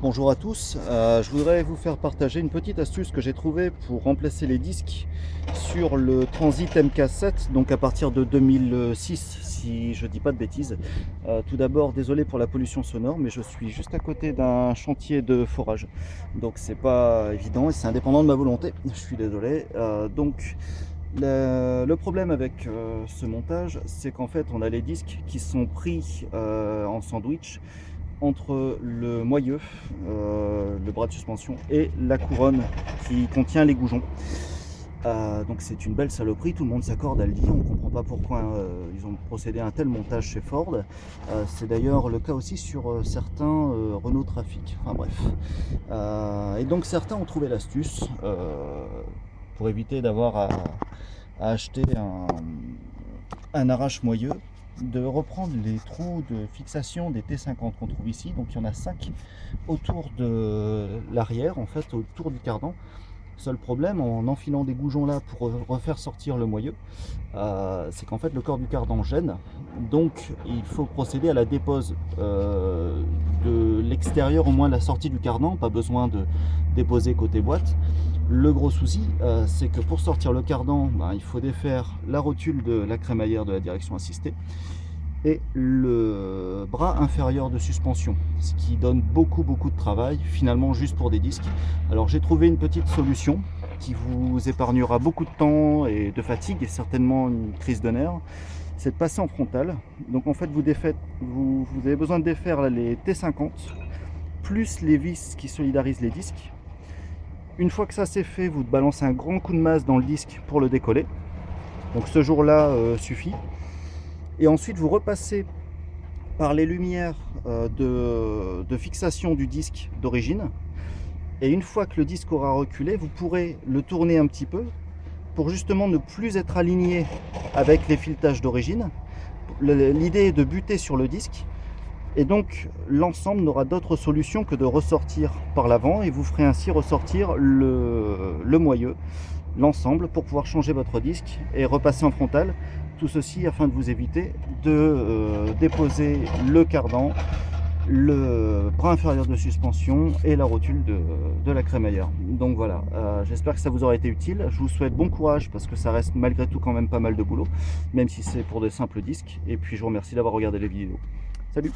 Bonjour à tous, je voudrais vous faire partager une petite astuce que j'ai trouvée pour remplacer les disques sur le Transit MK7, donc à partir de 2006 si je dis pas de bêtises. Tout d'abord désolé pour la pollution sonore, mais je suis juste à côté d'un chantier de forage, donc c'est pas évident et c'est indépendant de ma volonté, je suis désolé. Donc le problème avec ce montage, c'est qu'en fait on a les disques qui sont pris en sandwich entre le moyeu, le bras de suspension et la couronne qui contient les goujons. Donc c'est une belle saloperie, tout le monde s'accorde à le dire, on ne comprend pas pourquoi ils ont procédé à un tel montage chez Ford. C'est d'ailleurs le cas aussi sur certains Renault Trafic, enfin bref. Et donc certains ont trouvé l'astuce pour éviter d'avoir à acheter un arrache-moyeu, de reprendre les trous de fixation des T50 qu'on trouve ici. Donc il y en a 5 autour de l'arrière, en fait, autour du cardan. Seul problème, en enfilant des goujons là pour refaire sortir le moyeu, c'est qu'en fait le corps du cardan gêne. Donc il faut procéder à la dépose de l'extérieur, au moins de la sortie du cardan, pas besoin de déposer côté boîte. Le gros souci, c'est que pour sortir le cardan, il faut défaire la rotule de la crémaillère de la direction assistée et le bras inférieur de suspension, ce qui donne beaucoup de travail finalement juste pour des disques. Alors j'ai trouvé une petite solution qui vous épargnera beaucoup de temps et de fatigue et certainement une crise de nerfs. C'est de passer en frontal. Donc en fait vous avez besoin de défaire les T50 plus les vis qui solidarisent les disques. Une fois que ça c'est fait, vous balancez un grand coup de masse dans le disque pour le décoller. Donc ce jour-là suffit. Et ensuite vous repassez par les lumières de fixation du disque d'origine. Et une fois que le disque aura reculé, vous pourrez le tourner un petit peu pour justement ne plus être aligné avec les filetages d'origine. L'idée est de buter sur le disque. Et donc l'ensemble n'aura d'autre solution que de ressortir par l'avant et vous ferez ainsi ressortir le moyeu, l'ensemble, pour pouvoir changer votre disque et repasser en frontal. Tout ceci afin de vous éviter de déposer le cardan, le bras inférieur de suspension et la rotule de la crémaillère. Donc voilà, j'espère que ça vous aura été utile. Je vous souhaite bon courage parce que ça reste malgré tout quand même pas mal de boulot, même si c'est pour de simples disques. Et puis je vous remercie d'avoir regardé les vidéos. Salut!